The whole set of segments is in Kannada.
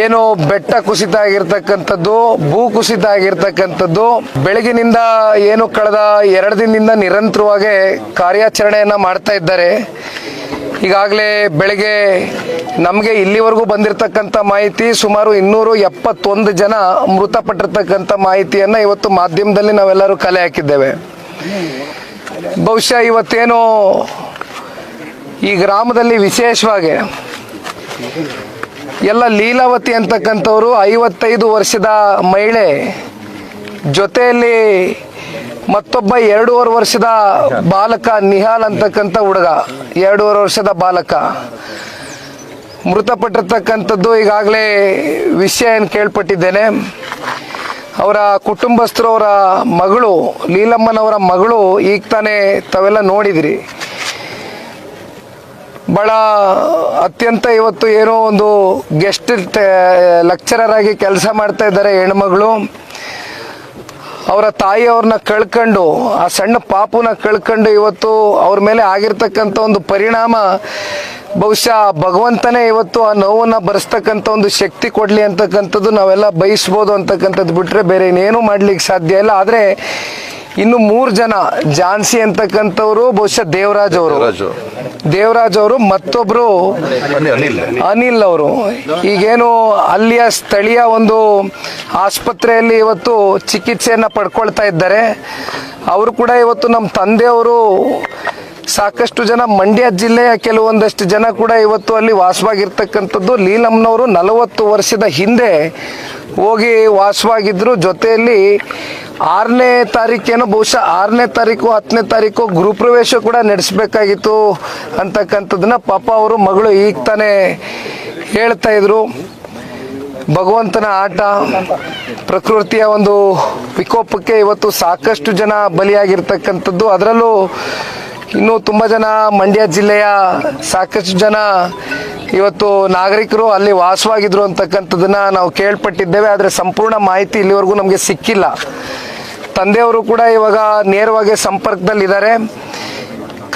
ಏನು ಬೆಟ್ಟ ಕುಸಿತ ಆಗಿರ್ತಕ್ಕಂಥದ್ದು, ಭೂ ಕುಸಿತ ಆಗಿರ್ತಕ್ಕಂಥದ್ದು ಬೆಳಗಿನಿಂದ ಏನು ಕಳೆದ 2 ದಿನದಿಂದ ನಿರಂತರವಾಗಿ ಕಾರ್ಯಾಚರಣೆಯನ್ನ ಮಾಡ್ತಾ ಇದ್ದಾರೆ. ಈಗಾಗಲೇ ಬೆಳಗ್ಗೆ ನಮಗೆ ಇಲ್ಲಿವರೆಗೂ ಬಂದಿರತಕ್ಕಂಥ ಮಾಹಿತಿ ಸುಮಾರು 271 ಜನ ಮೃತಪಟ್ಟಿರ್ತಕ್ಕಂಥ ಮಾಹಿತಿಯನ್ನ ಇವತ್ತು ಮಾಧ್ಯಮದಲ್ಲಿ ನಾವೆಲ್ಲರೂ ಕಲೆ ಹಾಕಿದ್ದೇವೆ. ಬಹುಶಃ ಇವತ್ತೇನು ಈ ಗ್ರಾಮದಲ್ಲಿ ವಿಶೇಷವಾಗಿ ಎಲ್ಲ ಲೀಲಾವತಿ ಅಂತಕ್ಕಂಥವ್ರು 55 ವರ್ಷದ ಮಹಿಳೆ ಜೊತೆಯಲ್ಲಿ ಮತ್ತೊಬ್ಬ 2.5 ವರ್ಷದ ಬಾಲಕ ನಿಹಾಲ್ ಅಂತಕ್ಕಂಥ ಹುಡುಗ 2.5 ವರ್ಷದ ಬಾಲಕ ಮೃತಪಟ್ಟಿರ್ತಕ್ಕಂಥದ್ದು ಈಗಾಗಲೇ ವಿಷಯ ಏನು ಕೇಳ್ಪಟ್ಟಿದ್ದೇನೆ. ಅವರ ಕುಟುಂಬಸ್ಥರು, ಅವರ ಮಗಳು ಲೀಲಮ್ಮನವರ ಮಗಳು ಈಗ ತಾನೇ ತಾವೆಲ್ಲ ನೋಡಿದ್ರಿ. ಬಹಳ ಅತ್ಯಂತ ಇವತ್ತು ಏನೋ ಒಂದು ಗೆಸ್ಟ್ ಲೆಕ್ಚರರ್ ಆಗಿ ಕೆಲಸ ಮಾಡ್ತಾ ಇದ್ದಾರೆ ಹೆಣ್ಮಗಳು. ಅವರ ತಾಯಿಯವ್ರನ್ನ ಕಳ್ಕೊಂಡು, ಆ ಸಣ್ಣ ಪಾಪುನ ಕಳ್ಕೊಂಡು ಇವತ್ತು ಅವ್ರ ಮೇಲೆ ಆಗಿರ್ತಕ್ಕಂಥ ಒಂದು ಪರಿಣಾಮ ಬಹುಶಃ ಭಗವಂತನೇ ಇವತ್ತು ಆ ನೋವನ್ನ ಭರಿಸ್ತಕ್ಕಂಥ ಒಂದು ಶಕ್ತಿ ಕೊಡ್ಲಿ ಅಂತಕ್ಕಂಥದ್ದು ನಾವೆಲ್ಲ ಬಯಸ್ಬೋದು ಅಂತಕ್ಕಂಥದ್ದು ಬಿಟ್ರೆ ಬೇರೆ ಇನ್ನೇನು ಮಾಡ್ಲಿಕ್ಕೆ ಸಾಧ್ಯ ಇಲ್ಲ. ಆದ್ರೆ ಇನ್ನು 3 ಜನ, ಜಾನ್ಸಿ ಅಂತಕ್ಕಂಥವ್ರು ಬಹುಶಃ ದೇವರಾಜ್ ಅವರು ಮತ್ತೊಬ್ರು ಅನಿಲ್ ಅವರು ಈಗೇನು ಅಲ್ಲಿಯ ಸ್ಥಳೀಯ ಒಂದು ಆಸ್ಪತ್ರೆಯಲ್ಲಿ ಇವತ್ತು ಚಿಕಿತ್ಸೆಯನ್ನ ಪಡ್ಕೊಳ್ತಾ ಇದ್ದಾರೆ. ಅವರು ಕೂಡ ಇವತ್ತು ನಮ್ಮ ತಂದೆಯವರು ಸಾಕಷ್ಟು ಜನ ಮಂಡ್ಯ ಜಿಲ್ಲೆಯ ಕೆಲವೊಂದಷ್ಟು ಜನ ಕೂಡ ಇವತ್ತು ಅಲ್ಲಿ ವಾಸವಾಗಿರ್ತಕ್ಕಂಥದ್ದು. ಲೀಲಮ್ಮನವರು 40 ವರ್ಷದ ಹಿಂದೆ ಹೋಗಿ ವಾಸವಾಗಿದ್ರು. ಜೊತೆಯಲ್ಲಿ 6ನೇ ತಾರೀಕೇನೋ ಬಹುಶಃ 6ನೇ ತಾರೀಕು 10ನೇ ತಾರೀಕು ಗೃಹಪ್ರವೇಶ ಕೂಡ ನಡೆಸಬೇಕಾಗಿತ್ತು ಅಂತಕ್ಕಂಥದ್ದನ್ನ ಪಾಪ ಅವರು ಮಗಳು ಈಗ ತಾನೇ ಹೇಳ್ತಾ ಇದ್ರು. ಭಗವಂತನ ಆಟ, ಪ್ರಕೃತಿಯ ಒಂದು ವಿಕೋಪಕ್ಕೆ ಇವತ್ತು ಸಾಕಷ್ಟು ಜನ ಬಲಿಯಾಗಿರ್ತಕ್ಕಂಥದ್ದು. ಅದರಲ್ಲೂ ಇನ್ನೂ ತುಂಬ ಜನ ಮಂಡ್ಯ ಜಿಲ್ಲೆಯ ಸಾಕಷ್ಟು ಜನ ಇವತ್ತು ನಾಗರಿಕರು ಅಲ್ಲಿ ವಾಸವಾಗಿದ್ರು ಅಂತಕ್ಕಂಥದ್ದನ್ನ ನಾವು ಕೇಳ್ಪಟ್ಟಿದ್ದೇವೆ. ಆದರೆ ಸಂಪೂರ್ಣ ಮಾಹಿತಿ ಇಲ್ಲಿವರೆಗೂ ನಮಗೆ ಸಿಕ್ಕಿಲ್ಲ. ತಂದೆಯವರು ಕೂಡ ಇವಾಗ ನೇರವಾಗಿ ಸಂಪರ್ಕದಲ್ಲಿದ್ದಾರೆ.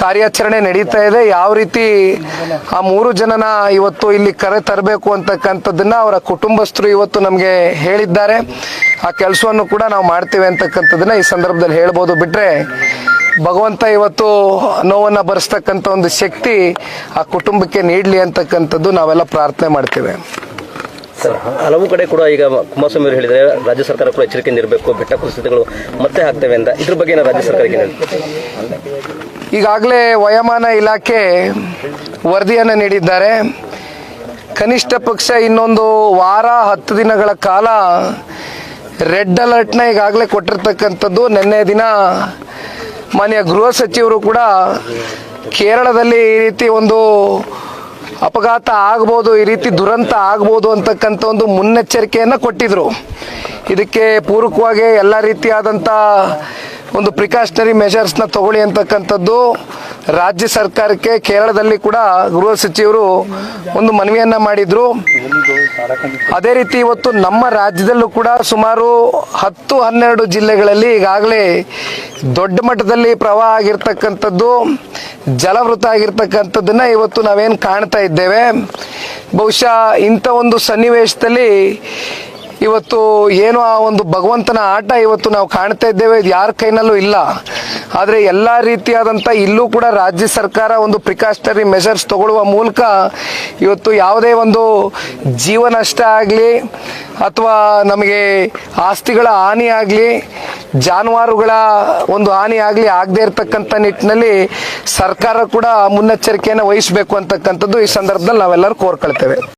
ಕಾರ್ಯಾಚರಣೆ ನಡೀತಾ ಇದೆ. ಯಾವ ರೀತಿ ಆ 3 ಜನನ ಇವತ್ತು ಇಲ್ಲಿ ಕರೆ ತರಬೇಕು ಅಂತಕ್ಕಂಥದ್ದನ್ನ ಅವರ ಕುಟುಂಬಸ್ಥರು ಇವತ್ತು ನಮಗೆ ಹೇಳಿದ್ದಾರೆ. ಆ ಕೆಲಸವನ್ನು ಕೂಡ ನಾವು ಮಾಡ್ತೇವೆ ಅಂತಕ್ಕಂಥದ್ದನ್ನ ಈ ಸಂದರ್ಭದಲ್ಲಿ ಹೇಳ್ಬೋದು. ಬಿಟ್ರೆ ಭಗವಂತ ಇವತ್ತು ನೋವನ್ನ ಭರಿಸ್ತಕ್ಕಂಥ ಒಂದು ಶಕ್ತಿ ಆ ಕುಟುಂಬಕ್ಕೆ ನೀಡಲಿ ಅಂತಕ್ಕಂಥದ್ದು ನಾವೆಲ್ಲ ಪ್ರಾರ್ಥನೆ ಮಾಡ್ತೇವೆ. ಸರ್, ಹಲವು ಕಡೆ ಕೂಡ ಈಗ ಕುಮಾರಸ್ವಾಮಿ ಅವರು ಹೇಳಿದರೆ ರಾಜ್ಯ ಸರ್ಕಾರ ಕೂಡ ಎಚ್ಚರಿಕೆಯಿಂದ ಇರಬೇಕು, ಬೆಟ್ಟ ಕುಸಿತಗಳು ಮತ್ತೆ ಆಗ್ತವೆ ಅಂತ. ಇದ್ರ ಬಗ್ಗೆ ರಾಜ್ಯ ಸರ್ಕಾರಕ್ಕೆ ಈಗಾಗಲೇ ವಯೋಮಾನ ಇಲಾಖೆ ವರದಿಯನ್ನು ನೀಡಿದ್ದಾರೆ. ಕನಿಷ್ಠ ಪಕ್ಷ ಇನ್ನೊಂದು ವಾರ 10 ದಿನಗಳ ಕಾಲ ರೆಡ್ ಅಲರ್ಟ್ನ ಈಗಾಗಲೇ ಕೊಟ್ಟಿರ್ತಕ್ಕಂಥದ್ದು. ನಿನ್ನೆ ದಿನ ಮಾನ್ಯ ಗೃಹ ಸಚಿವರು ಕೂಡ ಕೇರಳದಲ್ಲಿ ಈ ರೀತಿ ಒಂದು ಅಪಘಾತ ಆಗ್ಬೋದು, ಈ ರೀತಿ ದುರಂತ ಆಗ್ಬೋದು ಅಂತಕ್ಕಂಥ ಒಂದು ಮುನ್ನೆಚ್ಚರಿಕೆಯನ್ನು ಕೊಟ್ಟಿದ್ರು. ಇದಕ್ಕೆ ಪೂರಕವಾಗಿ ಎಲ್ಲ ರೀತಿಯಾದಂಥ ಒಂದು ಪ್ರಿಕಾಷನರಿ ಮೆಷರ್ಸ್ನ ತಗೊಳ್ಳಿ ಅಂತಕ್ಕಂಥದ್ದು ರಾಜ್ಯ ಸರ್ಕಾರಕ್ಕೆ ಕೇರಳದಲ್ಲಿ ಕೂಡ ಗೃಹ ಸಚಿವರು ಒಂದು ಮನವಿಯನ್ನ ಮಾಡಿದ್ರು. ಅದೇ ರೀತಿ ಇವತ್ತು ನಮ್ಮ ರಾಜ್ಯದಲ್ಲೂ ಕೂಡ ಸುಮಾರು 10-12 ಜಿಲ್ಲೆಗಳಲ್ಲಿ ಈಗಾಗಲೇ ದೊಡ್ಡ ಮಟ್ಟದಲ್ಲಿ ಪ್ರವಾಹ ಆಗಿರ್ತಕ್ಕಂಥದ್ದು, ಜಲವೃತ ಆಗಿರ್ತಕ್ಕಂಥದ್ದನ್ನ ಇವತ್ತು ನಾವೇನು ಕಾಣ್ತಾ ಇದ್ದೇವೆ. ಬಹುಶಃ ಇಂಥ ಒಂದು ಸನ್ನಿವೇಶದಲ್ಲಿ ಇವತ್ತು ಏನು ಆ ಒಂದು ಭಗವಂತನ ಆಟ ಇವತ್ತು ನಾವು ಕಾಣ್ತಾ ಇದ್ದೇವೆ. ಇದು ಯಾರ ಕೈನಲ್ಲೂ ಇಲ್ಲ. ಆದರೆ ಎಲ್ಲ ರೀತಿಯಾದಂಥ ಇಲ್ಲೂ ಕೂಡ ರಾಜ್ಯ ಸರ್ಕಾರ ಒಂದು ಪ್ರಿಕಾಷನರಿ ಮೆಷರ್ಸ್ ತಗೊಳ್ಳುವ ಮೂಲಕ ಇವತ್ತು ಯಾವುದೇ ಒಂದು ಜೀವ ನಷ್ಟ ಆಗಲಿ ಅಥವಾ ನಮಗೆ ಆಸ್ತಿಗಳ ಹಾನಿ ಆಗಲಿ, ಜಾನುವಾರುಗಳ ಒಂದು ಹಾನಿ ಆಗಲಿ ಆಗದೆ ಇರತಕ್ಕಂಥ ನಿಟ್ಟಿನಲ್ಲಿ ಸರ್ಕಾರ ಕೂಡ ಮುನ್ನೆಚ್ಚರಿಕೆಯನ್ನು ವಹಿಸಬೇಕು ಅಂತಕ್ಕಂಥದ್ದು ಈ ಸಂದರ್ಭದಲ್ಲಿ ನಾವೆಲ್ಲರೂ ಕೋರ್ಕೊಳ್ತೇವೆ.